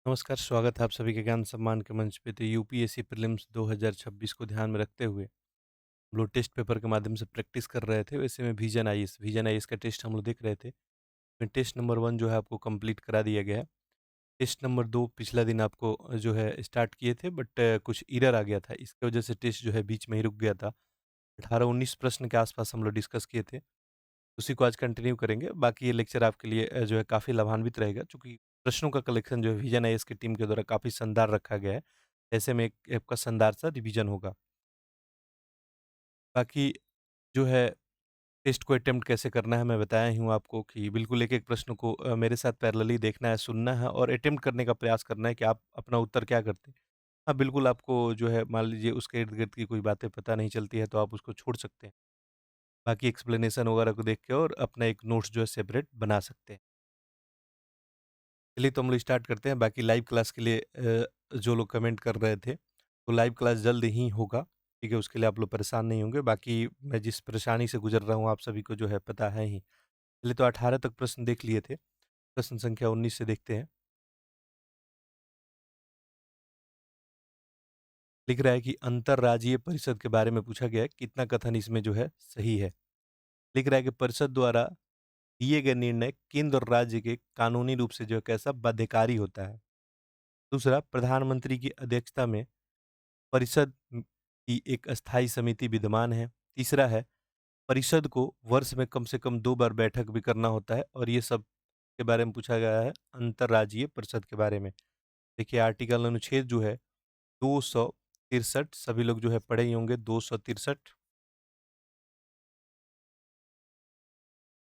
नमस्कार, स्वागत है आप सभी के ज्ञान सम्मान के मंच पे। तो यूपीएससी प्रीलिम्स 2026 को ध्यान में रखते हुए हम लोग टेस्ट पेपर के माध्यम से प्रैक्टिस कर रहे थे। वैसे में विजन आईएएस का टेस्ट हम लोग देख रहे थे। में टेस्ट नंबर 1 जो है आपको कंप्लीट करा दिया गया है। टेस्ट नंबर 2 पिछला दिन आपको जो है स्टार्ट किए थे, बट कुछ एरर आ गया था। इसकी वजह से टेस्ट जो है बीच में ही रुक गया था। 18-19 प्रश्न के आसपास हम लोग डिस्कस किए थे। उसी को आज कंटिन्यू करेंगे। बाकी ये लेक्चर आपके लिए जो है काफ़ी लाभान्वित रहेगा, चूँकि प्रश्नों का कलेक्शन जो है विजन आईएएस की टीम के द्वारा काफ़ी शानदार रखा गया है। ऐसे में एक आपका शानदार सा रिवीजन होगा। बाकी जो है टेस्ट को अटेम्प्ट कैसे करना है मैं बताया ही हूँ आपको कि बिल्कुल एक-एक प्रश्न को मेरे साथ पैरेलली देखना है, सुनना है और अटेम्प्ट करने का प्रयास करना है कि आप अपना उत्तर क्या करते हैं। हाँ, बिल्कुल आपको जो है मान लीजिए उसके इर्द-गिर्द की कोई बातें पता नहीं चलती है तो आप उसको छोड़ सकते हैं। बाकी एक्सप्लेनेशन वगैरह को देख के और अपना एक नोट्स जो है सेपरेट बना सकते हैं। चलिए तो हम लोग स्टार्ट करते हैं। बाकी लाइव क्लास के लिए जो लोग कमेंट कर रहे थे, तो लाइव क्लास जल्द ही होगा, ठीक है? उसके लिए आप लोग परेशान नहीं होंगे। बाकी मैं जिस परेशानी से गुज़र रहा हूँ, आप सभी को जो है पता है ही। चलिए तो 18 तक प्रश्न देख लिए थे, प्रश्न संख्या 19 से देखते हैं। लिख रहा है कि अंतर्राज्यीय परिषद के बारे में पूछा गया है, कितना कथन इसमें जो है सही है? लिख रहा है कि परिषद द्वारा दिए गए निर्णय केंद्र और राज्य के कानूनी रूप से जो है कैसा बाध्यकारी होता है। दूसरा, प्रधानमंत्री की अध्यक्षता में परिषद की एक अस्थायी समिति विद्यमान है। तीसरा है, परिषद को वर्ष में कम से कम 2 बार बैठक भी करना होता है और ये सब के बारे में पूछा गया है अंतर्राज्यीय परिषद के बारे में। देखिए आर्टिकल अनुच्छेद जो है 263 सभी लोग जो है पढ़े ही होंगे 263।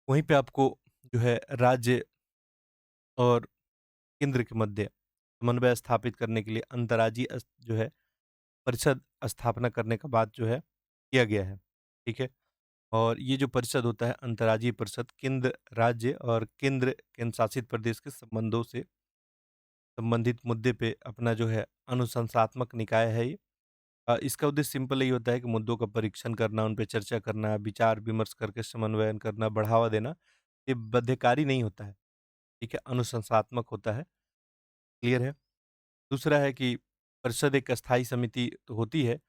वहीं पे आपको जो है राज्य और केंद्र के मध्य समन्वय स्थापित करने के लिए अंतर्राज्यीय जो है परिषद स्थापना करने का बात जो है किया गया है। ठीक है? और ये जो परिषद होता है अंतर्राज्यीय परिषद केंद्र, राज्य और केंद्र शासित प्रदेश के संबंधों से संबंधित मुद्दे पे अपना जो है अनुशंसात्मक निकाय है ये। इसका उद्देश्य सिंपल यही होता है कि मुद्दों का परीक्षण करना, उन पे चर्चा करना, विचार-विमर्श करके समन्वयन करना, बढ़ावा देना, ये बाध्यकारी नहीं होता है, ठीक है? अनुशंसात्मक होता है, क्लियर है? दूसरा है कि परिषद एक अस्थायी समिति तो होती है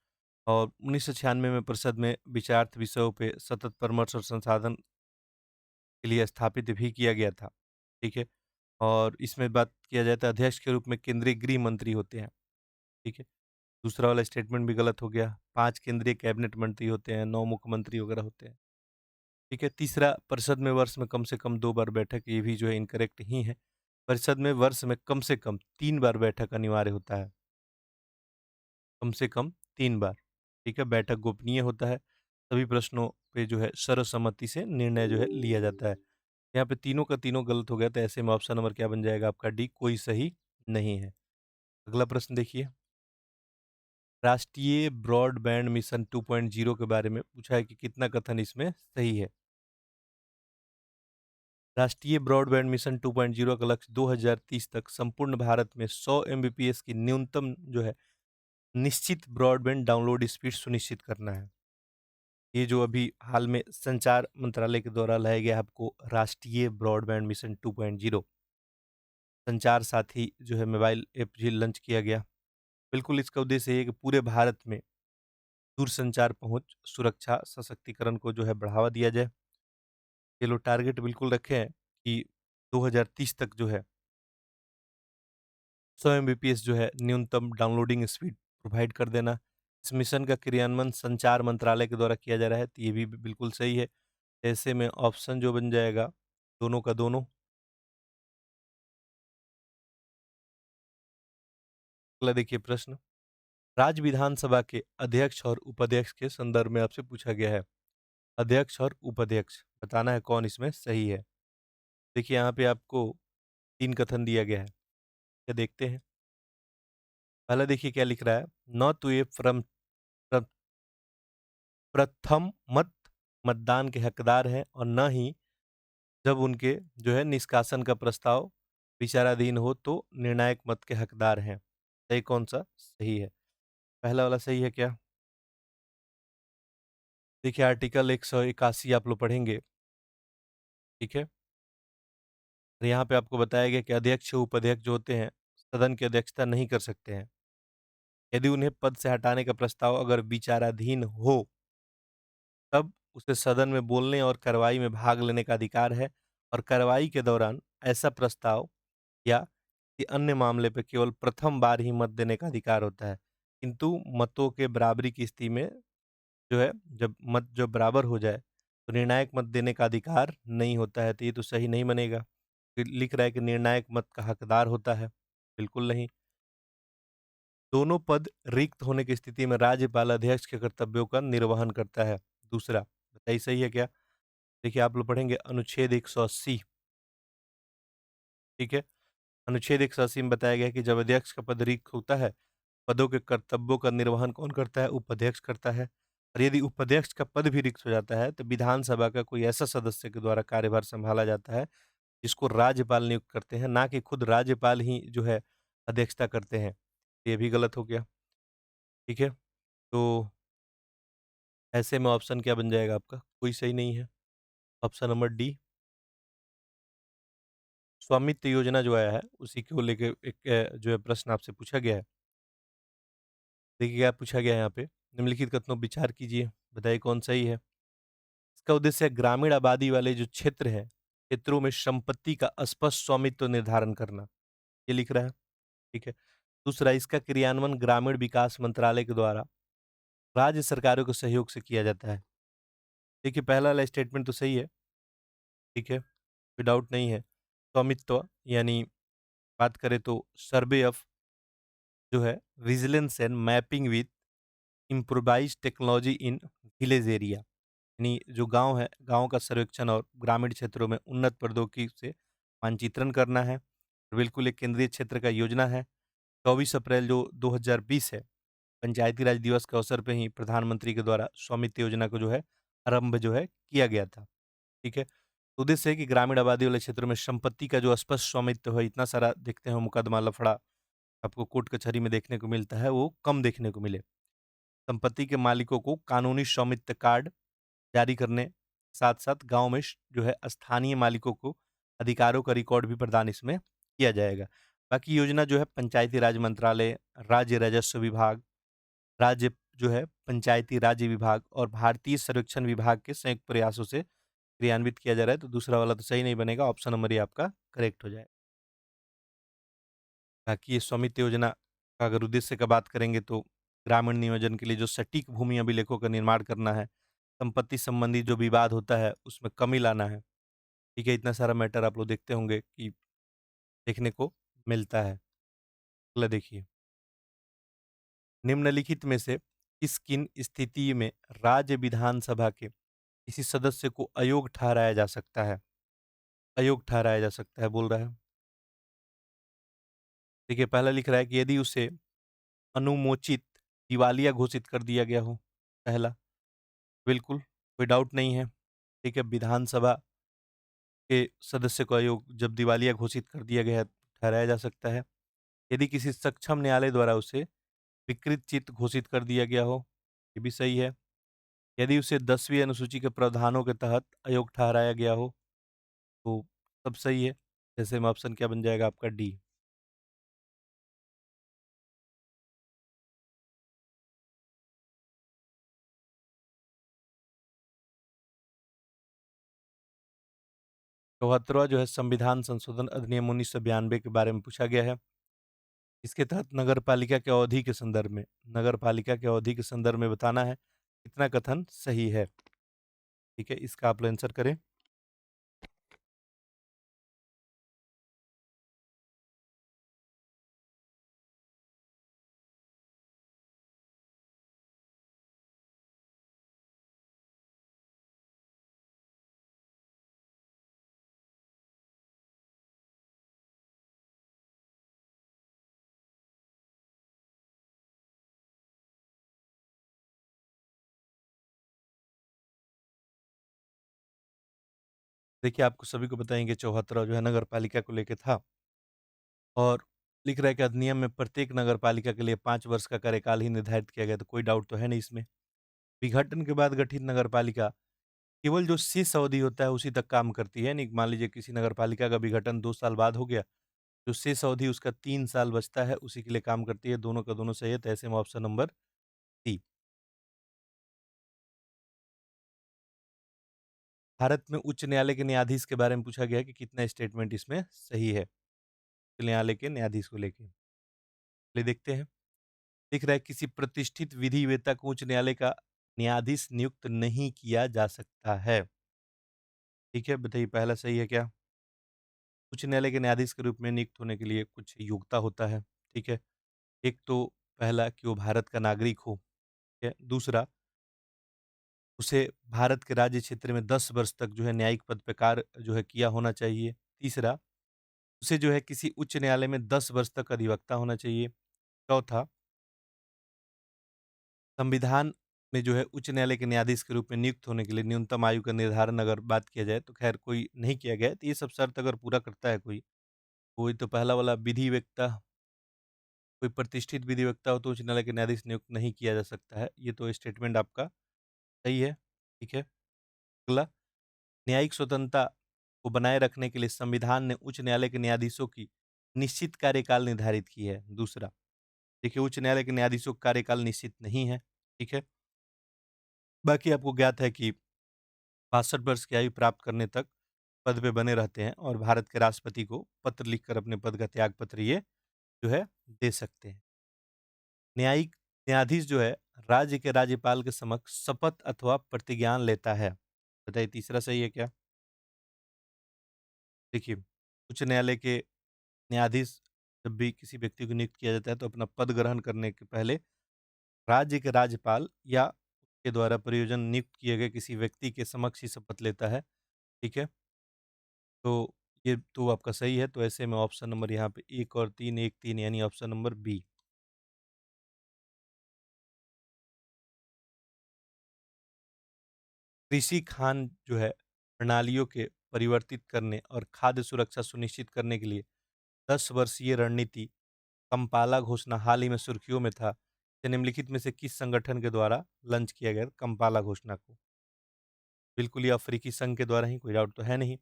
और 1996 में परिषद में विचारार्थ विषयों पे सतत परामर्श और संसाधन के लिए स्थापित भी किया गया था, ठीक है? और इसमें बात किया जाए तो अध्यक्ष के रूप में केंद्रीय गृह मंत्री होते हैं, ठीक है? दूसरा वाला स्टेटमेंट भी गलत हो गया, 5 केंद्रीय कैबिनेट मंत्री होते हैं, 9 मुख्यमंत्री वगैरह होते हैं, ठीक है? तीसरा, परिषद में वर्ष में कम से कम 2 बार बैठक, ये भी जो है इनकरेक्ट ही है। परिषद में वर्ष में कम से कम 3 बार बैठक अनिवार्य होता है, कम से कम 3 बार, ठीक है? बैठक गोपनीय होता है, सभी प्रश्नों पे जो है सर्वसम्मति से निर्णय जो है लिया जाता है। यहाँ पे तीनों का तीनों गलत हो गया, तो ऐसे में ऑप्शन नंबर क्या बन जाएगा आपका डी, कोई सही नहीं है। अगला प्रश्न देखिए, राष्ट्रीय ब्रॉडबैंड मिशन 2.0 के बारे में पूछा है कि कितना कथन इसमें सही है। राष्ट्रीय ब्रॉडबैंड मिशन 2.0 का लक्ष्य 2030 तक संपूर्ण भारत में 100 एमबीपीएस की न्यूनतम जो है निश्चित ब्रॉडबैंड डाउनलोड स्पीड सुनिश्चित करना है। ये जो अभी हाल में संचार मंत्रालय के द्वारा लाया गया है आपको राष्ट्रीय ब्रॉडबैंड मिशन 2.0, संचार साथी जो है मोबाइल ऐप जी लॉन्च किया गया। बिल्कुल इसका उद्देश्य ये है कि पूरे भारत में दूरसंचार पहुंच, सुरक्षा, सशक्तिकरण को जो है बढ़ावा दिया जाए। ये लोग टारगेट बिल्कुल रखे हैं कि 2030 तक जो है 100 एमबीपीएस जो है न्यूनतम डाउनलोडिंग स्पीड प्रोवाइड कर देना। इस मिशन का क्रियान्वयन संचार मंत्रालय के द्वारा किया जा रहा है, तो ये भी बिल्कुल सही है। ऐसे में ऑप्शन जो बन जाएगा दोनों का दोनों। अगला देखिए प्रश्न, राज्य विधानसभा के अध्यक्ष और उपाध्यक्ष के संदर्भ में आपसे पूछा गया है। अध्यक्ष और उपाध्यक्ष बताना है कौन इसमें सही है। देखिए यहाँ पे आपको 3 कथन दिया गया है। क्या देखते हैं? पहला देखिए क्या लिख रहा है, नॉट टू ए फ्रॉम प्रथम मत मतदान के हकदार हैं और न ही जब उनके जो है निष्कासन का प्रस्ताव विचाराधीन हो तो निर्णायक मत के हकदार हैं। सही कौन सा सही है? पहला वाला सही है क्या? देखिए आर्टिकल 181 आप लोग पढ़ेंगे, ठीक है? और यहाँ पे आपको बताया गया कि अध्यक्ष उपाध्यक्ष जो होते हैं सदन की अध्यक्षता नहीं कर सकते हैं। यदि उन्हें पद से हटाने का प्रस्ताव अगर विचाराधीन हो, तब उसे सदन में बोलने और कार्रवाई में भाग लेने का अधिकार है और कार्रवाई के दौरान ऐसा प्रस्ताव या कि अन्य मामले पे केवल प्रथम बार ही मत देने का अधिकार होता है। किंतु मतों के बराबरी की स्थिति में जो है, जब बराबर हो जाए, तो निर्णायक मत देने का अधिकार नहीं होता है, तो ये तो सही नहीं बनेगा। फिर लिख रहा है कि निर्णायक मत का हकदार होता है, बिल्कुल नहीं। दोनों पद रिक्त होने की स्थिति में राज्यपाल अध्यक्ष के कर्तव्यों का निर्वहन करता है। दूसरा, बताइए सही है क्या? देखिए आप लोग पढ़ेंगे अनुच्छेद 180, ठीक है? अनुच्छेद 180 में बताया गया है कि जब अध्यक्ष का पद रिक्त होता है, पदों के कर्तव्यों का निर्वहन कौन करता है? उपाध्यक्ष करता है। और यदि उपाध्यक्ष का पद भी रिक्त हो जाता है, तो विधानसभा का कोई ऐसा सदस्य के द्वारा कार्यभार संभाला जाता है, जिसको राज्यपाल नियुक्त करते हैं, ना कि खुद राज्यपाल ही जो है अध्यक्षता करते हैं। ये भी गलत हो गया, ठीक है? तो ऐसे में ऑप्शन क्या बन जाएगा आपका? कोई सही नहीं है। ऑप्शन नंबर डी, स्वामित्व योजना जो आया है, उसी को लेके एक जो है प्रश्न आपसे पूछा गया है। देखिए क्या पूछा गया है यहाँ पे, निम्नलिखित कथनों पर विचार कीजिए, बताइए कौन सही है? इसका उद्देश्य है ग्रामीण आबादी वाले जो क्षेत्र हैं, क्षेत्रों में संपत्ति का स्पष्ट स्वामित्व निर्धारण करना, ये लिख रहा है, ठीक है। दूसरा, इसका क्रियान्वयन ग्रामीण विकास मंत्रालय के द्वारा राज्य सरकारों के सहयोग से किया जाता है। देखिए पहला वाला स्टेटमेंट तो सही है, ठीक है, कोई डाउट नहीं है। स्वामित्व यानी बात करें तो सर्वे ऑफ जो है vigilance and mapping with improvised technology in village area, यानी जो गाँव है, गाँव का सर्वेक्षण और ग्रामीण क्षेत्रों में उन्नत प्रौद्योगिकी से मानचित्रण करना है। बिल्कुल एक केंद्रीय क्षेत्र का योजना है। 24 अप्रैल जो 2020 है, पंचायती राज दिवस के अवसर पे ही प्रधानमंत्री के द्वारा स्वामित्व योजना को जो है आरंभ जो है किया गया था, ठीक है। तो उद्देश्य है कि ग्रामीण आबादी वाले क्षेत्रों में संपत्ति का जो स्पष्ट स्वामित्व है, इतना सारा देखते हैं मुकदमा लफड़ा आपको कोर्ट कचहरी में देखने को मिलता है, वो कम देखने को मिले। संपत्ति के मालिकों को कानूनी स्वामित्व कार्ड जारी करने साथ-साथ गाँव में जो है स्थानीय मालिकों को अधिकारों का रिकॉर्ड भी प्रदान इसमें किया जाएगा। बाकी योजना जो है पंचायती राज मंत्रालय, राज्य राजस्व विभाग, राज्य जो है पंचायती राज्य विभाग और भारतीय सर्वेक्षण विभाग के संयुक्त प्रयासों से क्रियान्वित किया जा रहा है, तो दूसरा वाला तो सही नहीं बनेगा, ऑप्शन नंबर ए आपका करेक्ट हो जाएगा। बाकी ये स्वामित्व योजना का अगर उद्देश्य का बात करेंगे तो ग्रामीण नियोजन के लिए जो सटीक भूमि अभिलेखों का निर्माण करना है, संपत्ति संबंधी जो विवाद होता है उसमें कमी लाना है। ठीक है, इतना सारा मैटर आप लोग देखते होंगे कि देखने को मिलता है। अगला देखिए, निम्नलिखित में से किन स्थिति में राज्य विधानसभा के किसी सदस्य को अयोग्य ठहराया जा सकता है? अयोग्य ठहराया जा सकता है बोल रहा है। देखिए पहला लिख रहा है कि यदि उसे अनुमोचित दिवालिया घोषित कर दिया गया हो, पहला, बिल्कुल कोई डाउट नहीं है। ठीक है, विधानसभा के सदस्य को अयोग्य जब दिवालिया घोषित कर दिया गया है, ठहराया जा सकता है। यदि किसी सक्षम न्यायालय द्वारा उसे विकृत चित्त घोषित कर दिया गया हो, ये भी सही है। यदि उसे 10वीं अनुसूची के प्रावधानों के तहत अयोग्य ठहराया गया हो, तो सब सही है। ऐसे में ऑप्शन क्या बन जाएगा आपका डी। 74वां जो है संविधान संशोधन अधिनियम 1992 के बारे में पूछा गया है। इसके तहत नगर पालिका के अवधि के संदर्भ में बताना है कितना कथन सही है। ठीक है, इसका आप लोग आंसर करें। देखिए आपको सभी को बताएंगे 74 जो है नगर पालिका को लेके था और लिख रहा है कि अधिनियम में प्रत्येक नगर पालिका के लिए 5 वर्ष का कार्यकाल ही निर्धारित किया गया, तो कोई डाउट तो है नहीं इसमें। विघटन के बाद गठित नगर पालिका केवल जो शेष अवधि होता है उसी तक काम करती है। नहीं मान लीजिए किसी नगर पालिका का विघटन 2 साल बाद हो गया, जो शेष अवधि उसका 3 साल बचता है, उसी के लिए काम करती है। दोनों का दोनों सही है, तो ऐसे में ऑप्शन नंबर सी। भारत में उच्च न्यायालय के न्यायाधीश के बारे में पूछा गया है कि कितना स्टेटमेंट इसमें सही है, उच्च न्यायालय के न्यायाधीश को लेके। चलिए देखते हैं। दिख रहा है किसी प्रतिष्ठित विधि वेत्ता को उच्च न्यायालय का न्यायाधीश नियुक्त नहीं किया जा सकता है। ठीक है, बताइए पहला सही है क्या? उच्च न्यायालय के न्यायाधीश के रूप में नियुक्त होने के लिए कुछ योग्यता होता है। ठीक है, एक तो पहला कि वो भारत का नागरिक हो। ठीक है, दूसरा उसे भारत के राज्य क्षेत्र में 10 वर्ष तक जो है न्यायिक पद पे कार्य जो है किया होना चाहिए। तीसरा, उसे जो है किसी उच्च न्यायालय में 10 वर्ष तक अधिवक्ता होना चाहिए। चौथा, संविधान में जो है उच्च न्यायालय के न्यायाधीश के रूप में नियुक्त होने के लिए न्यूनतम आयु का निर्धारण अगर बात किया जाए तो खैर कोई नहीं किया गया है। तो ये सब शर्त अगर पूरा करता है कोई तो पहला वाला विधि वक्ता, कोई प्रतिष्ठित विधि वक्ता हो तो उच्च न्यायालय के न्यायाधीश नियुक्त नहीं किया जा सकता है। ये तो स्टेटमेंट आपका सही है। ठीक है, अगला, न्यायिक स्वतंत्रता को बनाए रखने के लिए संविधान ने उच्च न्यायालय के न्यायाधीशों की निश्चित कार्यकाल निर्धारित की है। दूसरा, देखिए उच्च न्यायालय के न्यायाधीशों का कार्यकाल निश्चित नहीं है। ठीक है, बाकी आपको ज्ञात है कि 62 वर्ष की आयु प्राप्त करने तक पद पे बने रहते हैं और भारत के राष्ट्रपति को पत्र लिखकर अपने पद का त्याग पत्र ये जो है दे सकते हैं। न्यायिक न्यायाधीश जो है राज्य के राज्यपाल के समक्ष शपथ अथवा प्रतिज्ञान लेता है। बताइए तीसरा सही है क्या? देखिए, उच्च न्यायालय के न्यायाधीश जब भी किसी व्यक्ति को नियुक्त किया जाता है तो अपना पद ग्रहण करने के पहले राज्य के राज्यपाल या उसके द्वारा प्रयोजन नियुक्त किए गए किसी व्यक्ति के समक्ष ही शपथ लेता है। ठीक है, तो ये तो आपका सही है, तो ऐसे में ऑप्शन नंबर यहाँ पे 1 और 3, 1-3 यानी ऑप्शन नंबर बी। कृषि खान जो है प्रणालियों के परिवर्तित करने और खाद्य सुरक्षा सुनिश्चित करने के लिए 10 वर्षीय रणनीति कंपाला घोषणा हाल ही में सुर्खियों में था। इसे निम्नलिखित में से किस संगठन के द्वारा लॉन्च किया गया कंपाला घोषणा को? बिल्कुल ये अफ्रीकी संघ के द्वारा ही, कोई डाउट तो है नहीं।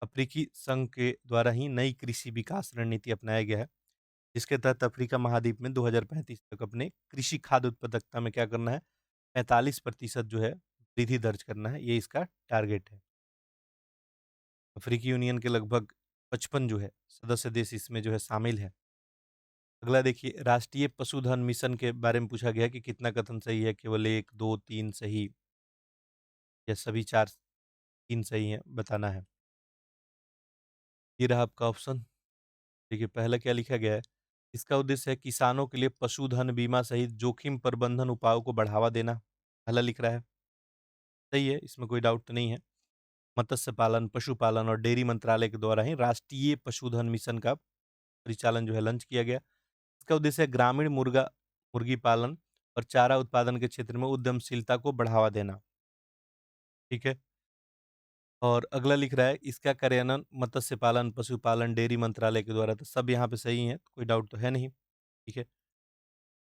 अफ्रीकी संघ के द्वारा ही नई कृषि विकास रणनीति अपनाया गया है, जिसके तहत अफ्रीका महाद्वीप में 2035 तक अपने कृषि खाद्य उत्पादकता में क्या करना है, 45% जो है वृद्धि दर्ज करना है, ये इसका टारगेट है। अफ्रीकी यूनियन के लगभग 55 जो है सदस्य देश इसमें जो है शामिल है। अगला देखिए, राष्ट्रीय पशुधन मिशन के बारे में पूछा गया है कि कितना कथन सही है, केवल 1, 2, 3 सही या सभी 4 3 सही हैं, बताना है। ये रहा आपका ऑप्शन। देखिए पहला क्या लिखा गया है, इसका उद्देश्य है किसानों के लिए पशुधन बीमा सहित जोखिम प्रबंधन उपायों को बढ़ावा देना। पहला लिख रहा है, सही है, इसमें कोई डाउट तो नहीं है। मत्स्य पालन, पशुपालन और डेयरी मंत्रालय के द्वारा ही राष्ट्रीय पशुधन मिशन का परिचालन जो है लॉन्च किया गया। इसका उद्देश्य है ग्रामीण मुर्गी पालन और चारा उत्पादन के क्षेत्र में उद्यमशीलता को बढ़ावा देना। ठीक है, और अगला लिख रहा है इसका कार्यान्वयन मत्स्य पालन, पशुपालन, डेयरी मंत्रालय के द्वारा, तो सब यहाँ पे सही है, कोई डाउट तो है नहीं। ठीक है,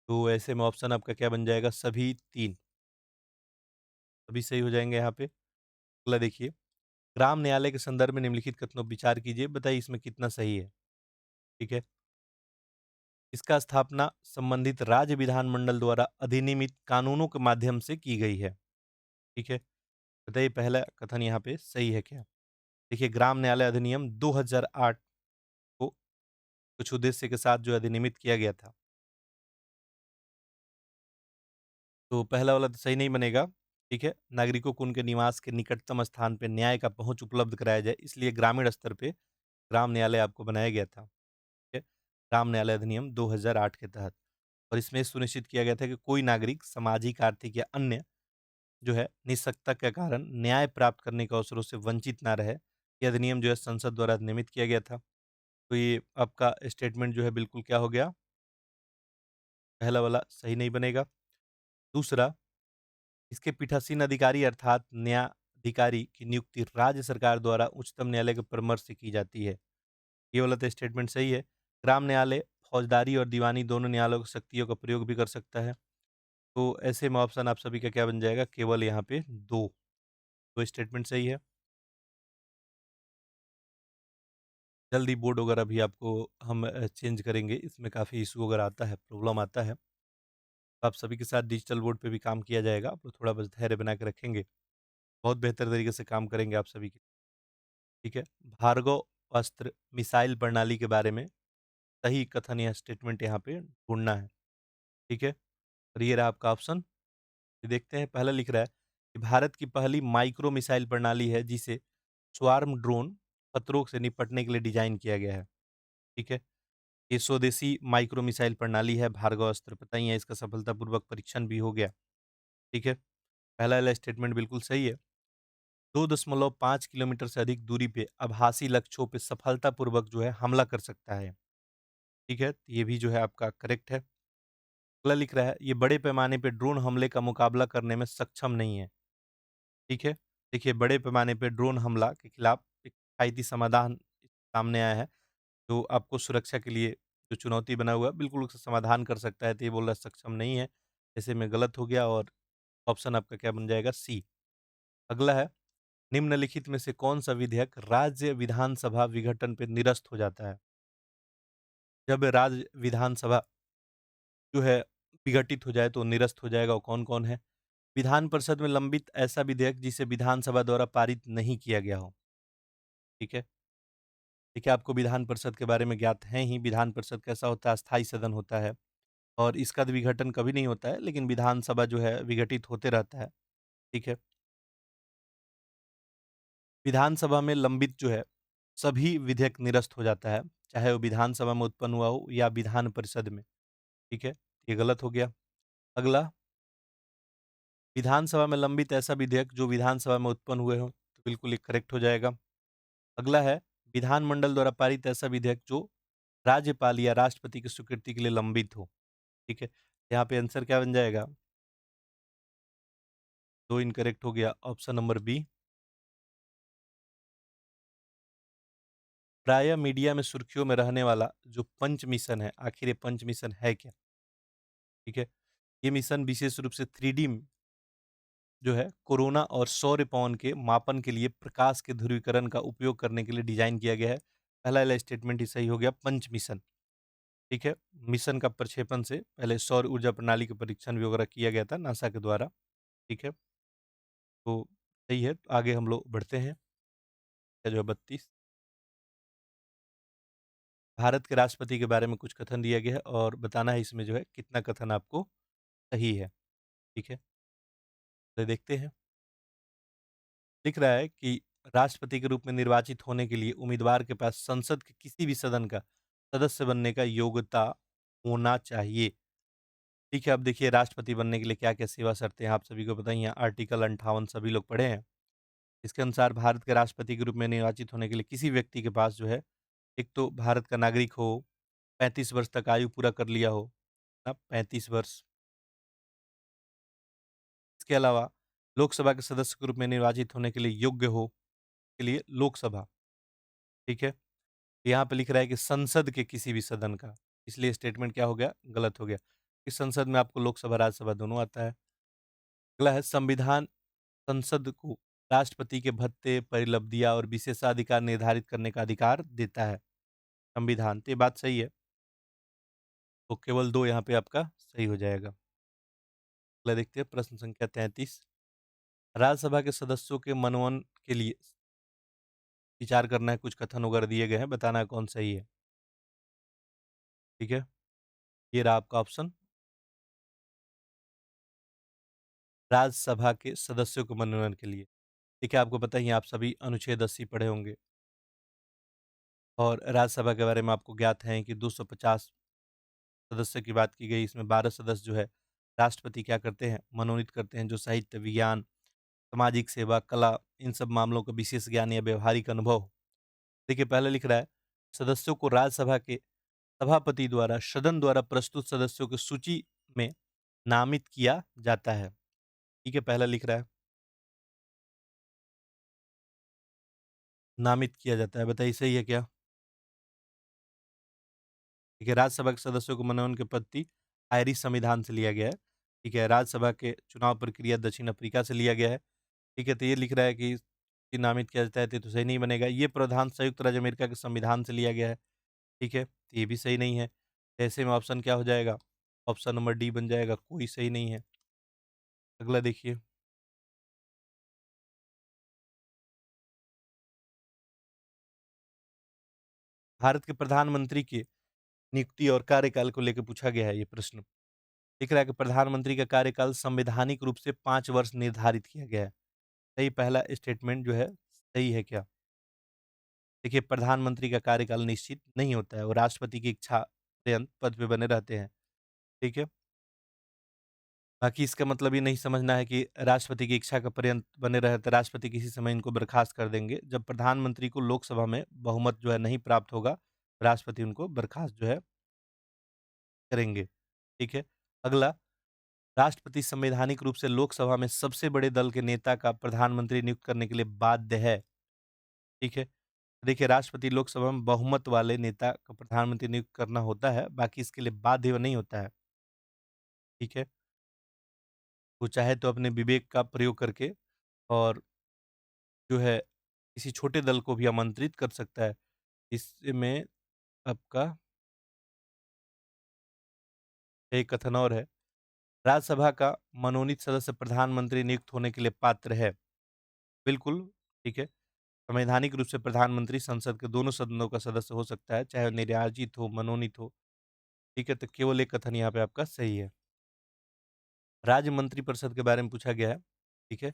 तो ऐसे में ऑप्शन आपका क्या बन जाएगा, सभी 3 सभी सही हो जाएंगे यहाँ पे। अगला देखिए, ग्राम न्यायालय के संदर्भ में निम्नलिखित कथनों पर विचार कीजिए, बताइए इसमें कितना सही है। ठीक है, इसका स्थापना संबंधित राज्य विधानमंडल द्वारा अधिनियमित कानूनों के माध्यम से की गई है। ठीक है, बताइए पहला कथन यहाँ पे सही है क्या? देखिए ग्राम न्यायालय अधिनियम 2008 को कुछ उद्देश्य के साथ जो अधिनियमित किया गया था। तो पहला वाला तो सही नहीं बनेगा। ठीक है, नागरिकों को उनके निवास के निकटतम स्थान पे न्याय का पहुँच उपलब्ध कराया जाए, इसलिए ग्रामीण स्तर पे ग्राम न्यायालय आपको बनाया गया था। ठीक है, ग्राम न्यायालय अधिनियम 2008 के तहत, और इसमें सुनिश्चित किया गया था कि कोई नागरिक सामाजिक, आर्थिक या अन्य जो है निस्सकता के कारण न्याय प्राप्त करने के अवसरों से वंचित ना रहे। ये अधिनियम जो है संसद द्वारा निर्मित किया गया था। तो ये आपका स्टेटमेंट जो है बिल्कुल क्या हो गया, पहला वाला सही नहीं बनेगा। दूसरा, इसके पीठासीन अधिकारी अर्थात न्यायाधिकारी की नियुक्ति राज्य सरकार द्वारा उच्चतम न्यायालय के परामर्श से की जाती है। ये वाला तो स्टेटमेंट सही है। ग्राम न्यायालय फौजदारी और दीवानी दोनों न्यायालयों की शक्तियों का प्रयोग भी कर सकता है। तो ऐसे में ऑप्शन आप सभी का क्या बन जाएगा, केवल यहाँ पे 2, तो स्टेटमेंट सही है। जल्दी बोर्ड वगैरह भी आपको हम चेंज करेंगे, इसमें काफ़ी इश्यू वगैरह आता है, प्रॉब्लम आता है। तो आप सभी के साथ डिजिटल बोर्ड पे भी काम किया जाएगा, आप लोग थोड़ा बस धैर्य बना के रखेंगे, बहुत बेहतर तरीके से काम करेंगे आप सभी के, ठीक है? भार्गव अस्त्र मिसाइल प्रणाली के बारे में सही कथन या स्टेटमेंट यहाँ पे ढूँढना है, ठीक है? और ये रहा आपका ऑप्शन। ये देखते हैं, पहला लिख रहा है कि भारत की पहली माइक्रो मिसाइल प्रणाली है जिसे स्वार्म ड्रोन खतरों से निपटने के लिए डिज़ाइन किया गया है, ठीक है? ये स्वदेशी माइक्रो मिसाइल प्रणाली है भार्गव अस्त्र, पता ही है, इसका सफलतापूर्वक परीक्षण भी हो गया, ठीक है? पहला वाला स्टेटमेंट बिल्कुल सही है। 2.5 किलोमीटर से अधिक दूरी पे आभासी लक्ष्यों पे सफलतापूर्वक जो है हमला कर सकता है, ठीक है? ये भी जो है आपका करेक्ट है। अगला लिख रहा है, ये बड़े पैमाने पे ड्रोन हमले का मुकाबला करने में सक्षम नहीं है, ठीक है? देखिए, बड़े पैमाने पे ड्रोन हमला के खिलाफ एक किफ़ायती समाधान सामने आया है, जो आपको सुरक्षा के लिए जो चुनौती बना हुआ है, बिल्कुल उसका समाधान कर सकता है, तो ये बोल रहा है सक्षम नहीं है। ऐसे में गलत हो गया और ऑप्शन आपका क्या बन जाएगा? सी। अगला है, निम्नलिखित में से कौन-सा विधेयक राज्य विधानसभा विघटन पे निरस्त हो जाता है? जब राज्य विधानसभा जो है विघटित हो जाए तो निरस्त हो जाएगा, वो कौन-कौन है? विधान परिषद में लंबित ऐसा विधेयक जिसे विधानसभा द्वारा पारित नहीं किया गया हो, ठीक है? देखिए, आपको विधान परिषद के बारे में ज्ञात है ही, विधान परिषद कैसा होता है? अस्थायी सदन होता है और इसका तो विघटन कभी नहीं होता है, लेकिन विधानसभा जो है विघटित होते रहता है, ठीक है? विधानसभा में लंबित जो है सभी विधेयक निरस्त हो जाता है, चाहे वो विधानसभा में उत्पन्न हुआ हो या विधान परिषद में, ठीक है? ये गलत हो गया। अगला, विधानसभा में लंबित ऐसा विधेयक जो विधानसभा में उत्पन्न हुए हों, तो बिल्कुल ये करेक्ट हो जाएगा। अगला है, विधानमंडल द्वारा पारित ऐसा विधेयक जो राज्यपाल या राष्ट्रपति की स्वीकृति के लिए लंबित हो, ठीक है? यहाँ पे आंसर क्या बन जाएगा? 2 इनकरेक्ट हो गया, ऑप्शन नंबर बी। प्रायः मीडिया में सुर्खियों में रहने वाला जो पंच मिशन है, आखिर ये पंच मिशन है क्या? ठीक है? ये मिशन विशेष रूप से 3D जो है कोरोना और सौर पवन के मापन के लिए प्रकाश के ध्रुवीकरण का उपयोग करने के लिए डिज़ाइन किया गया है। पहला वाला स्टेटमेंट ही सही हो गया, पंच मिशन, ठीक है? मिशन का प्रक्षेपण से पहले सौर ऊर्जा प्रणाली का परीक्षण भी वगैरह किया गया था नासा के द्वारा, ठीक है? तो सही है, तो आगे हम लोग बढ़ते हैं। जो है 32, भारत के राष्ट्रपति के बारे में कुछ कथन दिया गया है और बताना है इसमें जो है कितना कथन आपको सही है, ठीक है? तो देखते हैं। लिख रहा है कि राष्ट्रपति के रूप में निर्वाचित होने के लिए उम्मीदवार के पास संसद के किसी भी सदन का सदस्य बनने का योग्यता होना चाहिए। ठीक है, अब देखिए राष्ट्रपति बनने के लिए क्या-क्या सेवा शर्तें हैं, आप सभी को पता ही है, आर्टिकल 58 सभी लोग पढ़े हैं। इसके अनुसार भारत के राष्ट्रपति के रूप में निर्वाचित होने के लिए किसी व्यक्ति के पास जो है, एक तो भारत का नागरिक हो, 35 वर्ष तक आयु पूरा कर लिया हो, 35 वर्ष। इसके अलावा लोकसभा के सदस्य के रूप में निर्वाचित होने के लिए योग्य हो, के लिए लोकसभा, ठीक है? यहाँ पे लिख रहा है कि संसद के किसी भी सदन का, इसलिए स्टेटमेंट क्या हो गया? गलत हो गया। इस संसद में आपको लोकसभा, राज्यसभा दोनों आता है। अगला है, संविधान संसद को राष्ट्रपति के भत्ते, परिलब्धियाँ और विशेषाधिकार निर्धारित करने का अधिकार देता है, संविधान। तो ये बात सही है, तो केवल 2 यहाँ पे आपका सही हो जाएगा। अगला देखते हैं प्रश्न संख्या 33, राज्यसभा के सदस्यों के मनोनयन के लिए विचार करना है, कुछ कथन वगैरह दिए गए हैं, बताना है कौन सही है, ठीक है? ये रहा आपका ऑप्शन, राज्यसभा के सदस्यों के मनोनयन के लिए। ठीक है, आपको पता ही है, आप सभी अनुच्छेद 80 पढ़े होंगे और राज्यसभा के बारे में आपको ज्ञात है कि 250 सदस्य की बात की गई, इसमें 12 सदस्य जो है राष्ट्रपति क्या करते हैं, मनोनीत करते हैं, जो साहित्य, विज्ञान, सामाजिक सेवा, कला, इन सब मामलों का विशेष ज्ञान या व्यावहारिक अनुभव हो। देखिए, पहले लिख रहा है, सदस्यों को राज्यसभा के सभापति द्वारा सदन द्वारा प्रस्तुत सदस्यों की सूची में नामित किया जाता है। ठीक है, पहला लिख रहा है, नामित किया जाता है, बताइए सही है क्या? ठीक है, राज्यसभा के सदस्यों को मनोनयन की पद्धति आयरिश संविधान से लिया गया है। ठीक है, राज्यसभा के चुनाव प्रक्रिया दक्षिण अफ्रीका से लिया गया है। ठीक है, तो ये लिख रहा है कि नामित किया जाता है, तो ये तो सही नहीं बनेगा। ये प्रावधान संयुक्त राज्य अमेरिका के संविधान से लिया गया है, ठीक है? तो ये भी सही नहीं है। ऐसे में ऑप्शन क्या हो जाएगा? ऑप्शन नंबर डी बन जाएगा, कोई सही नहीं है। अगला देखिए, भारत के प्रधानमंत्री के नियुक्ति और कार्यकाल को लेके पूछा गया है ये प्रश्न। दिख रहा है कि प्रधानमंत्री का कार्यकाल संवैधानिक रूप से 5 वर्ष निर्धारित किया गया है। सही पहला स्टेटमेंट जो है, सही है क्या? देखिए, प्रधानमंत्री का कार्यकाल निश्चित नहीं होता है, वो राष्ट्रपति की इच्छा पर्यंत पद पे बने रहते हैं, ठीक है? बाकी इसका मतलब ये नहीं समझना है कि राष्ट्रपति की इच्छा का पर्यंत बने रहे तो राष्ट्रपति किसी समय इनको बर्खास्त कर देंगे। जब प्रधानमंत्री को लोकसभा में बहुमत जो है नहीं प्राप्त होगा, राष्ट्रपति उनको बर्खास्त जो है करेंगे, ठीक है? अगला, राष्ट्रपति संवैधानिक रूप से लोकसभा में सबसे बड़े दल के नेता का प्रधानमंत्री नियुक्त करने के लिए बाध्य है, ठीक है? देखिए, राष्ट्रपति लोकसभा में बहुमत वाले नेता का प्रधानमंत्री नियुक्त करना होता है, बाकी इसके लिए बाध्य नहीं होता है, ठीक है? वो चाहे तो अपने विवेक का प्रयोग करके और जो है किसी छोटे दल को भी आमंत्रित कर सकता है। इसमें आपका एक कथन और है, राज्यसभा का मनोनीत सदस्य प्रधानमंत्री नियुक्त होने के लिए पात्र है। बिल्कुल, ठीक है। संवैधानिक रूप से प्रधानमंत्री संसद के दोनों सदनों का सदस्य हो सकता है, चाहे वो निर्वाचित हो, मनोनीत हो, ठीक है? तो केवल एक कथन यहाँ पे आपका सही है। राज्य मंत्रिपरिषद के बारे में पूछा गया है, ठीक है?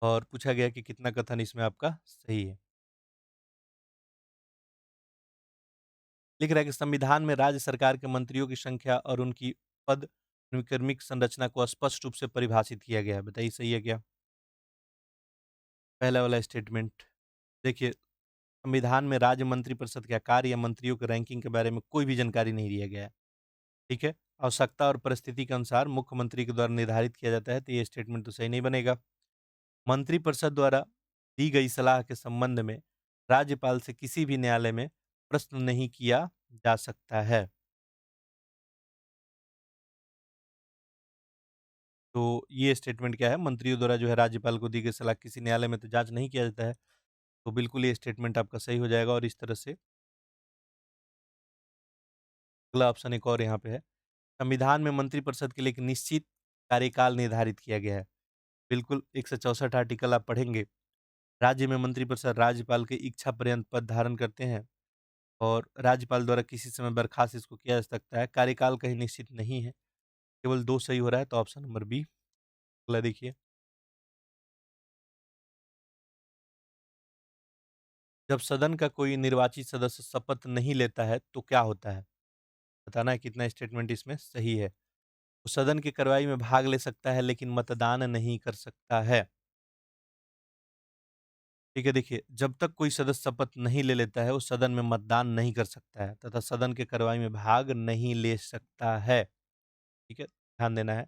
और पूछा गया है कि कितना कथन इसमें आपका सही है। लिख रहा है कि संविधान में राज्य सरकार के मंत्रियों की संख्या और उनकी पद अनुक्रमिक संरचना को स्पष्ट रूप से परिभाषित किया गया है। बताइए सही है क्या? पहला वाला स्टेटमेंट। देखिए, संविधान में राज्य मंत्रिपरिषद के आकार या मंत्रियों के रैंकिंग के बारे में कोई भी जानकारी नहीं दिया गया है। ठीक है? आवश्यकता और परिस्थिति के अनुसार मुख्यमंत्री के द्वारा निर्धारित किया जाता है, तो ये स्टेटमेंट तो सही नहीं बनेगा। मंत्रिपरिषद द्वारा दी गई सलाह के संबंध में राज्यपाल से किसी भी न्यायालय में प्रश्न नहीं किया जा सकता है। तो ये स्टेटमेंट क्या है? मंत्रियों द्वारा जो है राज्यपाल को दी गई सलाह किसी न्यायालय में तो जाँच नहीं किया जाता है। तो बिल्कुल ये स्टेटमेंट आपका सही हो जाएगा और इस तरह से अगला ऑप्शन एक और यहाँ पे है। संविधान में मंत्रिपरिषद के लिए एक निश्चित कार्यकाल निर्धारित किया गया है। बिल्कुल 164 आर्टिकल आप पढ़ेंगे। राज्य में मंत्रिपरिषद राज्यपाल की इच्छा पर्यंत पद धारण करते हैं और राज्यपाल द्वारा किसी समय बर्खास्त इसको किया जा सकता है। कार्यकाल कहीं निश्चित नहीं है। केवल 2 सही हो रहा है तो ऑप्शन नंबर बी। अगला देखिए। जब सदन का कोई निर्वाचित सदस्य शपथ नहीं लेता है तो क्या होता है? बताना है कितना स्टेटमेंट इसमें सही है। वो सदन की कार्रवाई में भाग ले सकता है लेकिन मतदान नहीं कर सकता है। ठीक है, देखिए, जब तक कोई सदस्य शपथ नहीं ले लेता है वो सदन में मतदान नहीं कर सकता है तथा सदन की कार्रवाई में भाग नहीं ले सकता है। ठीक है, ध्यान देना है।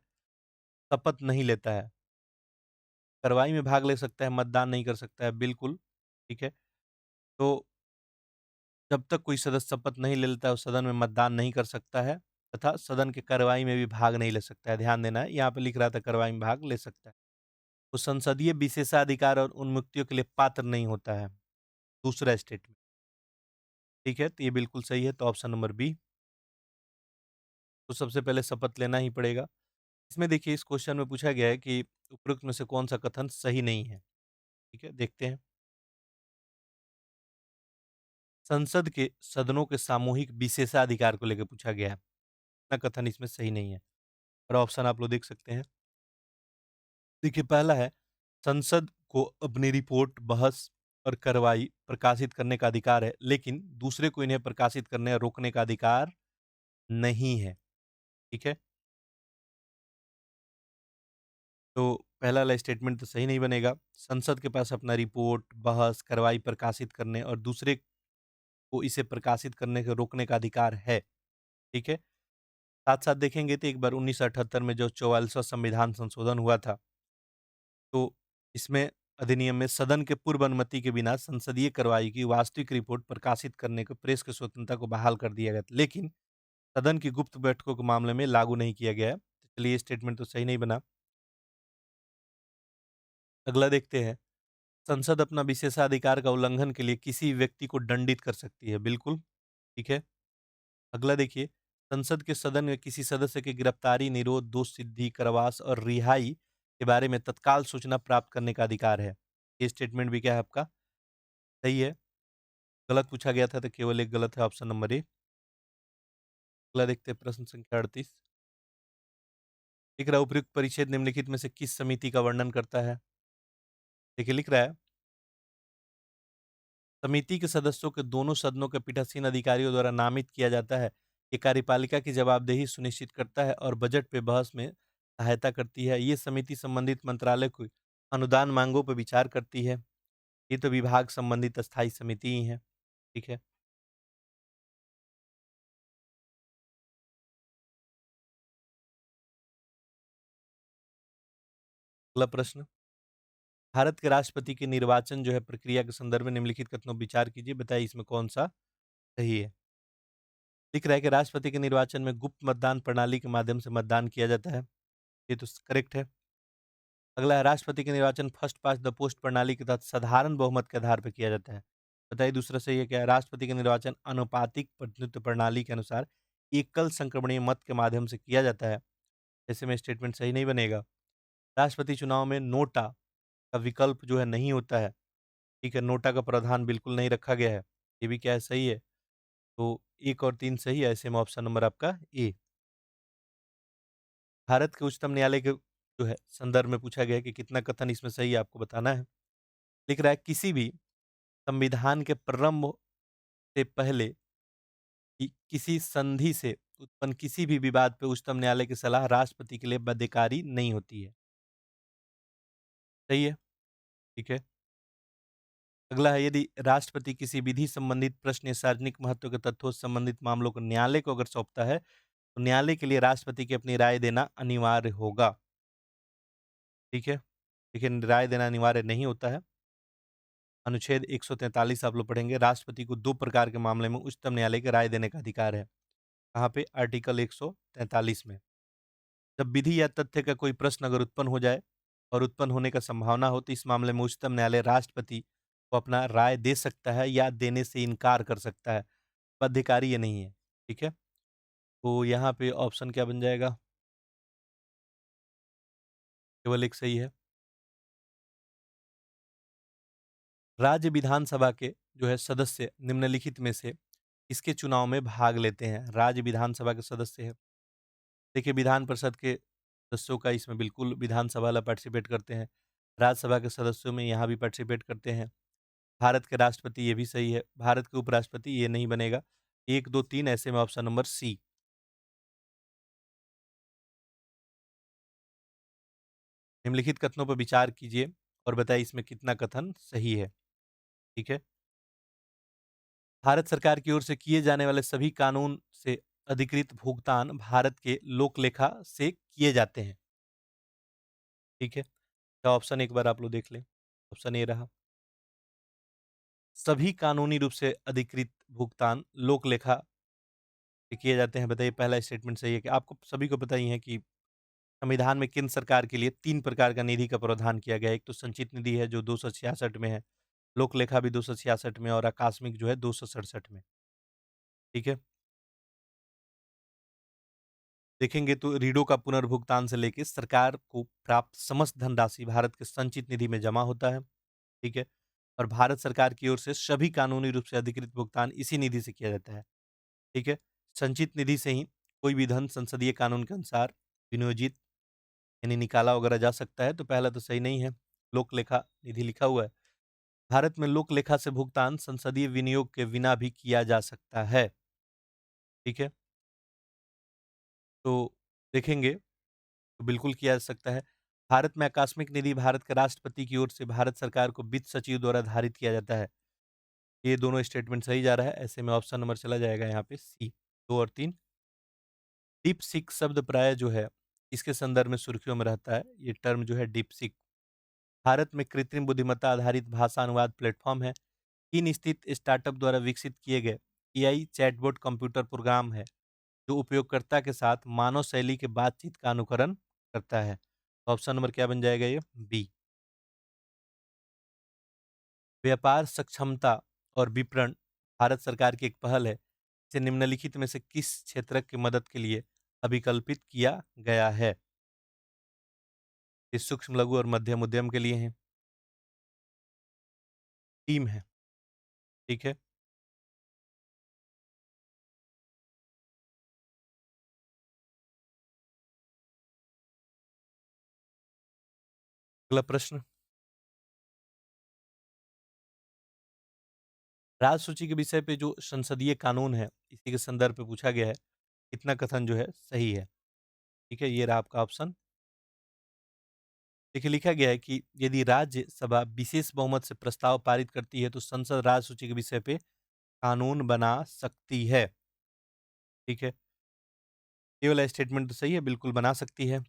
शपथ नहीं लेता है, कार्रवाई में भाग ले सकता है, मतदान नहीं कर सकता है, बिल्कुल, ठीक है। तो जब तक कोई सदस्य शपथ नहीं ले लेता है, वो सदन में मतदान नहीं कर सकता है तथा सदन की कार्रवाई में भी भाग नहीं ले सकता है। ध्यान देना है, यहाँ पे लिख रहा था कार्रवाई में भाग ले सकता है। वो संसदीय विशेषाधिकार और उन्मुक्तियों के लिए पात्र नहीं होता है। दूसरा स्टेटमेंट, ठीक है, तो ये बिल्कुल सही है, तो ऑप्शन नंबर बी। तो सबसे पहले शपथ लेना ही पड़ेगा। इसमें देखिए, इस क्वेश्चन में पूछा गया है कि उपरोक्त में से कौन-सा कथन सही नहीं है, ठीक है, देखते हैं। संसद के सदनों के सामूहिक विशेषाधिकार को लेकर पूछा गया है। इतना कथन इसमें सही नहीं है और ऑप्शन आप लोग देख सकते हैं। देखिए, पहला है, संसद को अपनी रिपोर्ट, बहस और कार्रवाई प्रकाशित करने का अधिकार है, लेकिन दूसरे को इन्हें प्रकाशित करने या रोकने का अधिकार नहीं है, ठीक है? तो पहला वाला स्टेटमेंट तो सही नहीं बनेगा। संसद के पास अपना रिपोर्ट, बहस, कार्रवाई प्रकाशित करने और दूसरे को इसे प्रकाशित करने के रोकने का अधिकार है, ठीक है? साथ-साथ देखेंगे तो एक बार 1978 में जो 44वां संविधान संशोधन हुआ था, तो इसमें अधिनियम में सदन के पूर्व अनुमति के बिना संसदीय कार्रवाई की वास्तविक रिपोर्ट प्रकाशित करने को प्रेस की स्वतंत्रता को बहाल कर दिया गया था। लेकिन सदन की गुप्त बैठकों के मामले में लागू नहीं किया गया है। तो चलिए, ये स्टेटमेंट तो सही नहीं बना। अगला देखते हैं। संसद अपना विशेषाधिकार का उल्लंघन के लिए किसी व्यक्ति को दंडित कर सकती है, बिल्कुल, ठीक है। अगला देखिए, संसद के सदन में किसी सदस्य की गिरफ्तारी, निरोध, दोष सिद्धि, कारावास और रिहाई के बारे में तत्काल सूचना प्राप्त करने का अधिकार है। ये स्टेटमेंट भी क्या है आपका? सही है। गलत पूछा गया था तो केवल एक गलत है, ऑप्शन नंबर ए। अगला देखते हैं प्रश्न संख्या 38। लिख रहा है उपयुक्त परिच्छेद निम्नलिखित में से किस समिति का वर्णन करता है? देखिए लिख रहा है, समिति के सदस्यों के दोनों सदनों के पीठासीन अधिकारियों द्वारा नामित किया जाता है। ये कार्यपालिका की जवाबदेही सुनिश्चित करता है और बजट पे बहस में सहायता करती है। ये समिति संबंधित मंत्रालय को अनुदान मांगों पर विचार करती है। ये तो विभाग संबंधित स्थायी समिति ही है, ठीक है। अगला प्रश्न, भारत के राष्ट्रपति के निर्वाचन जो है प्रक्रिया के संदर्भ में निम्नलिखित कथनों पर विचार कीजिए, बताइए इसमें कौन सा सही है। लिख रहा है कि राष्ट्रपति के निर्वाचन में गुप्त मतदान प्रणाली के माध्यम से मतदान किया जाता है। ये तो करेक्ट है। अगला है, राष्ट्रपति के निर्वाचन फर्स्ट पास्ट द पोस्ट प्रणाली के तहत साधारण बहुमत के आधार पर किया जाता है। बताइए दूसरा सही है क्या है? राष्ट्रपति का निर्वाचन आनुपातिक प्रतिनिधित्व प्रणाली के अनुसार एकल संक्रमणीय मत के माध्यम से किया जाता है। ऐसे में स्टेटमेंट सही नहीं बनेगा। राष्ट्रपति चुनाव में नोटा का विकल्प जो है नहीं होता है। ठीक है, नोटा का प्रावधान बिल्कुल नहीं रखा गया है। ये भी क्या है? सही है। तो 1 और 3 सही है, ऐसे में ऑप्शन नंबर आपका ए। भारत के उच्चतम न्यायालय के जो है संदर्भ में पूछा गया है कि कितना कथन इसमें सही है, आपको बताना है। लिख रहा है, किसी भी संविधान के प्रारंभ से पहले किसी संधि से उत्पन्न किसी भी विवाद पे उच्चतम न्यायालय की सलाह राष्ट्रपति के लिए बाध्यकारी नहीं होती है। सही है, ठीक है। अगला है, यदि राष्ट्रपति किसी विधि संबंधित प्रश्न या सार्वजनिक महत्व के तथ्यों से संबंधित मामलों को न्यायालय को अगर सौंपता है, तो न्यायालय के लिए राष्ट्रपति की अपनी राय देना अनिवार्य होगा। ठीक है, लेकिन राय देना अनिवार्य नहीं होता है। अनुच्छेद 143 आप लोग पढ़ेंगे, राष्ट्रपति को 2 प्रकार के मामले में उच्चतम न्यायालय की राय देने का अधिकार है। कहाँ पे? आर्टिकल 143 में। जब विधि या तथ्य का कोई प्रश्न अगर उत्पन्न हो जाए और उत्पन्न होने का संभावना हो, तो इस मामले में उच्चतम न्यायालय राष्ट्रपति को अपना राय दे सकता है या देने से इनकार कर सकता है। बाध्यकारी ये नहीं है, ठीक है? तो यहाँ पे ऑप्शन क्या बन जाएगा? केवल एक सही है। राज्य विधानसभा के जो है सदस्य निम्नलिखित में से किसके चुनाव में भाग लेते हैं? राज्य विधानसभा के सदस्य हैं। देखिए, विधान परिषद के सदस्यों का इसमें बिल्कुल विधानसभा वाला पार्टिसिपेट करते हैं। राज्यसभा के सदस्यों में यहाँ भी पार्टिसिपेट करते हैं। भारत के राष्ट्रपति ये भी सही है। भारत के उपराष्ट्रपति ये नहीं बनेगा। 1, 2, 3 ऐसे में ऑप्शन नंबर सी। निम्नलिखित कथनों पर विचार कीजिए और बताइए इसमें कितना कथन सही है। ठीक है। भारत सरकार की ओर से किए जाने वाले सभी कानून से अधिकृत भुगतान भारत के लोक लेखा से किए जाते हैं। ठीक है। तो ऑप्शन एक बार आप लोग देख लें। ऑप्शन ए रहा, सभी कानूनी रूप से अधिकृत भुगतान लोक लेखा से किए जाते हैं। बताइए पहला स्टेटमेंट सही है कि आपको सभी को पता ही है कि संविधान में केंद्र सरकार के लिए 3 प्रकार का निधि का प्रावधान किया गया है। एक तो संचित निधि है जो 266 में है, लोक लेखा भी 266 में और आकस्मिक जो है 267 में। ठीक है। देखेंगे तो रीडो का पुनर्भुगतान से लेके सरकार को प्राप्त समस्त धनराशि भारत के संचित निधि में जमा होता है। ठीक है। और भारत सरकार की ओर से सभी कानूनी रूप से अधिकृत भुगतान इसी निधि से किया जाता है। ठीक है। संचित निधि से ही कोई भी धन संसदीय कानून के अनुसार विनियोजित यानी निकाला वगैरह जा सकता है। तो पहला तो सही नहीं है, लोक लेखा निधि लिखा हुआ है। भारत में लोक लेखा से भुगतान संसदीय विनियोग के बिना भी किया जा सकता है। ठीक है। तो देखेंगे तो बिल्कुल किया जा सकता है। भारत में आकस्मिक निधि भारत के राष्ट्रपति की ओर से भारत सरकार को वित्त सचिव द्वारा धारित किया जाता है। ये दोनों स्टेटमेंट सही जा रहा है। ऐसे में ऑप्शन नंबर चला जाएगा यहाँ पे सी। 2 और 3। डीप सीक शब्द प्राय जो है इसके संदर्भ में सुर्खियों में रहता है। ये टर्म जो है डीप सीक भारत में कृत्रिम बुद्धिमत्ता आधारित भाषा अनुवाद प्लेटफॉर्म है। चीन स्थित स्टार्टअप द्वारा विकसित किए गए एआई चैटबॉट कंप्यूटर प्रोग्राम है जो उपयोगकर्ता के साथ मानव शैली के बातचीत का अनुकरण करता है। तो ऑप्शन नंबर क्या बन जाएगा? ये बी। व्यापार सक्षमता और विपणन भारत सरकार की एक पहल है। इसे निम्नलिखित में से किस क्षेत्र की मदद के लिए अभिकल्पित किया गया है? ये सूक्ष्म, लघु और मध्यम उद्यम के लिए है। टीम है। ठीक है। अगला प्रश्न, राज्य सूची के विषय पे जो संसदीय कानून है, इसी के संदर्भ पे पूछा गया है। कितना कथन जो है सही है? ठीक है, ये रहा आपका ऑप्शन। देखिए, लिखा गया है कि यदि राज्यसभा विशेष बहुमत से प्रस्ताव पारित करती है, तो संसद राज्य सूची के विषय पे कानून बना सकती है। ठीक है, ये वाला स्टेटमेंट तो सही है, बिल्कुल बना सकती है।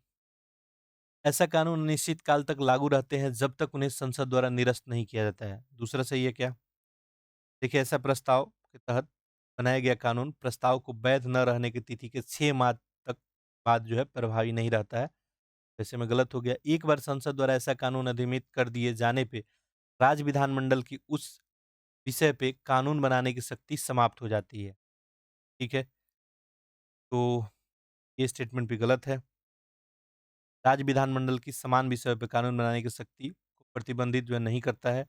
ऐसा कानून अनिश्चित काल तक लागू रहते हैं जब तक उन्हें संसद द्वारा निरस्त नहीं किया जाता है। दूसरा सही है क्या? देखिए, ऐसा प्रस्ताव के तहत बनाया गया कानून प्रस्ताव को वैध न रहने की तिथि के 6 माह तक बाद जो है प्रभावी नहीं रहता है। वैसे में गलत हो गया। एक बार संसद द्वारा ऐसा कानून अधिनियमित कर दिए जाने पे राज्य विधानमंडल की उस विषय पे कानून बनाने की शक्ति समाप्त हो जाती है। ठीक है, तो ये स्टेटमेंट भी गलत है। राज्य विधानमंडल की समान विषय पे कानून बनाने की शक्ति को प्रतिबंधित जो है नहीं करता है।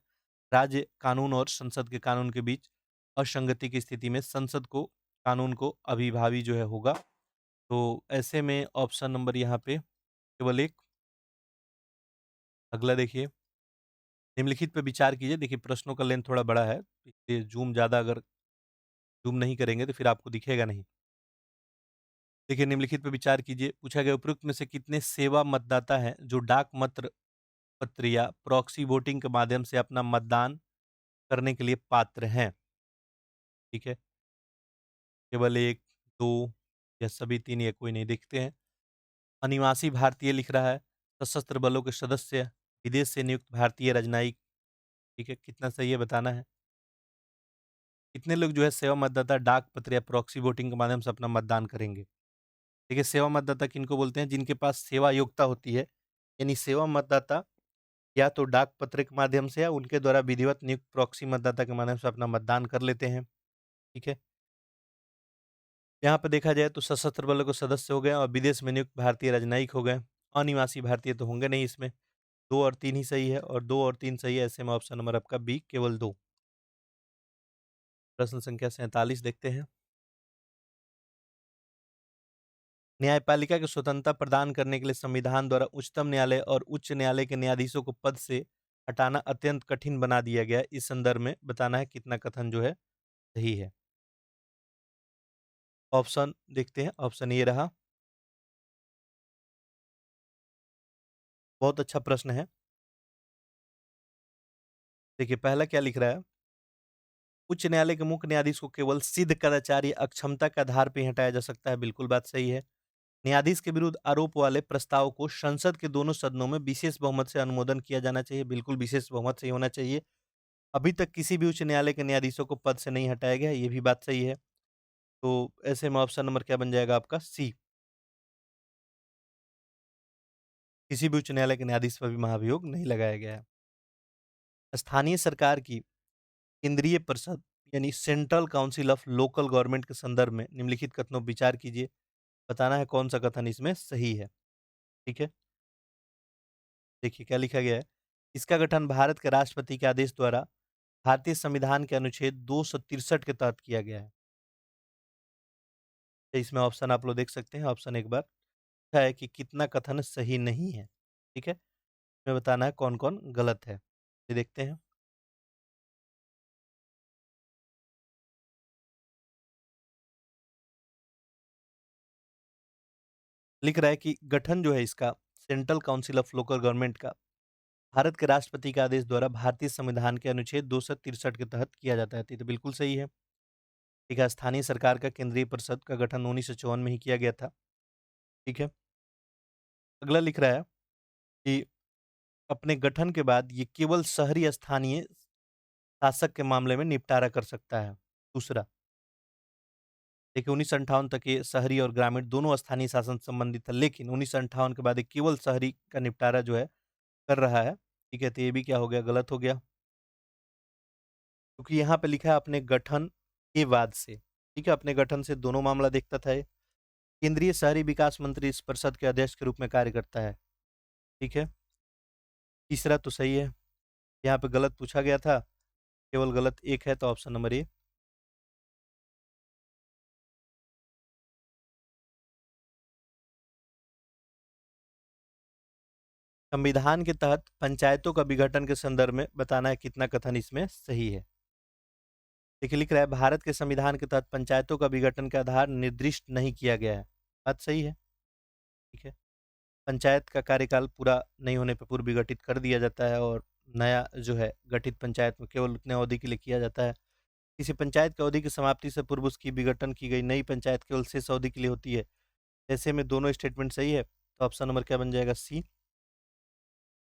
राज्य कानून और संसद के कानून के बीच असंगति की स्थिति में संसद को कानून को अभिभावी जो है होगा। तो ऐसे में ऑप्शन नंबर यहाँ पे केवल एक। अगला देखिए, निम्नलिखित पे विचार कीजिए। देखिए, प्रश्नों का लेंथ थोड़ा बड़ा है, इसलिए ज़ूम ज़्यादा अगर ज़ूम नहीं करेंगे तो फिर आपको दिखेगा नहीं। देखिए, निम्नलिखित पे विचार कीजिए। पूछा गया उपरोक्त में से कितने सेवा मतदाता हैं जो डाक मत पत्र या प्रॉक्सी वोटिंग के माध्यम से अपना मतदान करने के लिए पात्र हैं? ठीक है, केवल 1, 2 या सभी 3 या कोई नहीं? देखते हैं। अनिवासी भारतीय लिख रहा है, सशस्त्र बलों के सदस्य, विदेश से नियुक्त भारतीय राजनयिक। ठीक है, कितना सही है बताना है। कितने लोग जो है सेवा मतदाता डाक पत्र या प्रॉक्सी वोटिंग के माध्यम से अपना मतदान करेंगे? देखिए, सेवा मतदाता किनको बोलते हैं? जिनके पास सेवा योग्यता होती है, यानी सेवा मतदाता या तो डाक पत्र के माध्यम से या उनके द्वारा विधिवत नियुक्त प्रॉक्सी मतदाता के माध्यम से अपना मतदान कर लेते हैं। ठीक है, यहाँ पे देखा जाए तो सशस्त्र बलों के सदस्य हो गए और विदेश में नियुक्त भारतीय राजनयिक हो गए। अनिवासी भारतीय तो होंगे नहीं इसमें। 2 और 3 ही सही है और 2 और 3 सही है, ऐसे में ऑप्शन नंबर आपका बी केवल 2। प्रश्न संख्या 47 देखते हैं। न्यायपालिका की स्वतंत्रता प्रदान करने के लिए संविधान द्वारा उच्चतम न्यायालय और उच्च न्यायालय के न्यायाधीशों को पद से हटाना अत्यंत कठिन बना दिया गया है। इस संदर्भ में बताना है कितना कथन जो है सही है। ऑप्शन देखते हैं। ऑप्शन ये रहा। बहुत अच्छा प्रश्न है। देखिए, पहला क्या लिख रहा है? उच्च न्यायालय के मुख्य न्यायाधीश को केवल सिद्ध कदाचार या अक्षमता के आधार पर ही हटाया जा सकता है। बिल्कुल बात सही है। न्यायाधीश के विरुद्ध आरोप वाले प्रस्ताव को संसद के दोनों सदनों में विशेष बहुमत से अनुमोदन किया जाना चाहिए। बिल्कुल विशेष बहुमत से ही होना चाहिए। अभी तक किसी भी उच्च न्यायालय के न्यायाधीशों को पद से नहीं हटाया गया है, ये भी बात सही है। तो ऐसे में ऑप्शन नंबर क्या बन जाएगा आपका? सी। किसी भी उच्च न्यायालय के न्यायाधीश पर भी महाभियोग नहीं लगाया गया है। स्थानीय सरकार की केंद्रीय परिषद यानी central council of local government के संदर्भ में निम्नलिखित कथनों पर विचार कीजिए। बताना है कौन सा कथन इसमें सही है। ठीक है, देखिए क्या लिखा गया है। इसका गठन भारत के राष्ट्रपति के आदेश द्वारा भारतीय संविधान के अनुच्छेद 263 के तहत किया गया है। तो इसमें ऑप्शन आप लोग देख सकते हैं। ऑप्शन एक बार है कि कितना कथन सही नहीं है। ठीक है, इसमें बताना है कौन-कौन गलत है। ये देखते हैं। लिख रहा है कि गठन जो है इसका central council of local government का भारत के राष्ट्रपति के आदेश द्वारा भारतीय संविधान के अनुच्छेद 263 के तहत किया जाता है। तो ये तो बिल्कुल सही है। ठीक है, स्थानीय सरकार का केंद्रीय परिषद का गठन 1954 में ही किया गया था। ठीक है, अगला लिख रहा है कि अपने गठन के बाद ये केवल शहरी स्थानीय शासक के मामले में निपटारा कर सकता है। दूसरा, देखिए 1958 तक ये शहरी और ग्रामीण दोनों स्थानीय शासन संबंधित था, लेकिन 1958 के बाद ये केवल शहरी का निपटारा जो है कर रहा है। ठीक है, तो ये भी क्या हो गया? गलत हो गया। क्योंकि यहाँ पे लिखा है अपने गठन के बाद से, ठीक है? अपने गठन से दोनों मामला देखता था ये। केंद्रीय शहरी विकास मंत्री इस परिषद के अध्यक्ष के रूप में कार्य करता है, ठीक है? तीसरा तो सही है, यहाँ पे गलत पूछा गया था, केवल गलत एक है, तो ऑप्शन नंबर ए। संविधान के तहत पंचायतों का विघटन के संदर्भ में बताना है कितना कथन इसमें सही है। देखिए लिख रहा है भारत के संविधान के तहत पंचायतों का विघटन का आधार निर्दिष्ट नहीं किया गया है। बात सही है, ठीक है। पंचायत का कार्यकाल पूरा नहीं होने पर पूर्व विघटित कर दिया जाता है और नया जो है गठित पंचायत में केवल उतने अवधि के लिए किया जाता है। किसी पंचायत की अवधि की समाप्ति से पूर्व उसकी विघटन की गई नई पंचायत केवल शेष अवधि के लिए होती है। ऐसे में दोनों स्टेटमेंट सही है, तो ऑप्शन नंबर क्या बन जाएगा? सी।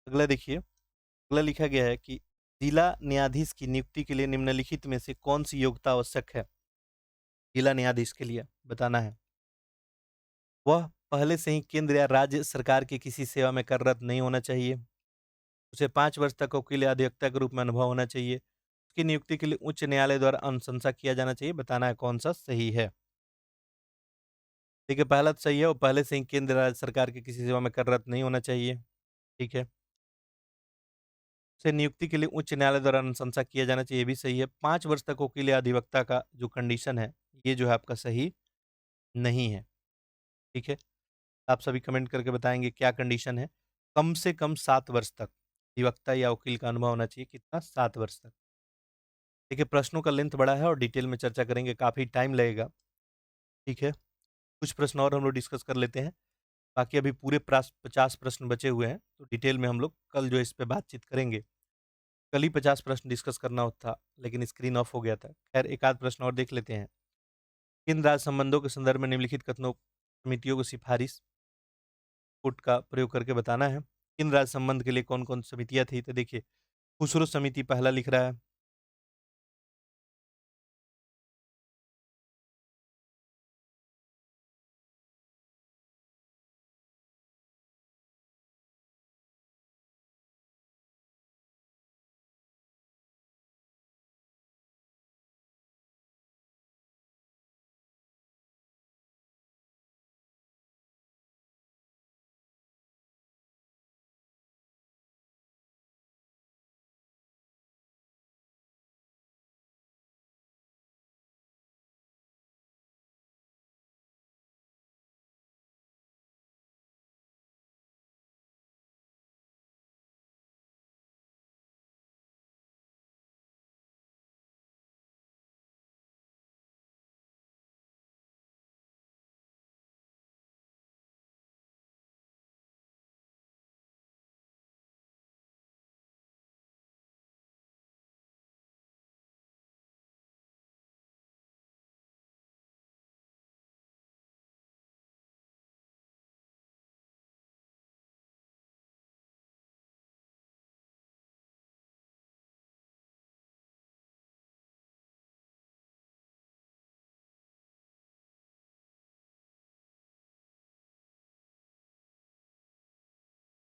अगला देखिए, अगला लिखा गया है कि जिला न्यायाधीश की नियुक्ति के लिए निम्नलिखित में से कौन सी योग्यता आवश्यक है? जिला न्यायाधीश के लिए बताना है। वह पहले से ही केंद्र या राज्य सरकार की किसी सेवा में कार्यरत नहीं होना चाहिए। उसे 5 वर्ष तक वकील या अधिवक्ता के रूप में अनुभव होना चाहिए। उसकी नियुक्ति के लिए उच्च न्यायालय द्वारा अनुशंसा किया जाना चाहिए। बताना है कौन सा सही है। देखिए पहला तो सही है, वो पहले से ही केंद्र राज्य सरकार की किसी सेवा में कार्यरत नहीं होना चाहिए। ठीक है। उसे नियुक्ति के लिए उच्च न्यायालय द्वारा अनुशंसा किया जाना चाहिए, ये भी सही है। 5 वर्ष तक वकील या अधिवक्ता का जो कंडीशन है, ये जो है आपका सही नहीं है। ठीक है। आप सभी कमेंट करके बताएँगे क्या कंडीशन है? कम से कम 7 वर्ष तक अधिवक्ता या वकील का अनुभव होना चाहिए। कितना? 7 वर्ष तक। देखिए प्रश्नों का लेंथ बड़ा है और डिटेल में चर्चा करेंगे, काफ़ी टाइम लगेगा। ठीक है। कुछ प्रश्न और हम लोग डिस्कस कर लेते हैं। बाकी अभी पूरे 50 प्रश्न बचे हुए हैं, तो डिटेल में हम लोग कल जो है इस पे बातचीत करेंगे। कल ही 50 प्रश्न डिस्कस करना था, लेकिन स्क्रीन ऑफ हो गया था। खैर एक आध प्रश्न और देख लेते हैं। किन राज्य संबंधों के संदर्भ में निम्नलिखित कथनों समितियों को सिफारिश पुट का प्रयोग करके बताना है। किन राज्य संबंध के लिए कौन-कौन समितियाँ थी? तो देखिए खुसरो समिति पहला लिख रहा है,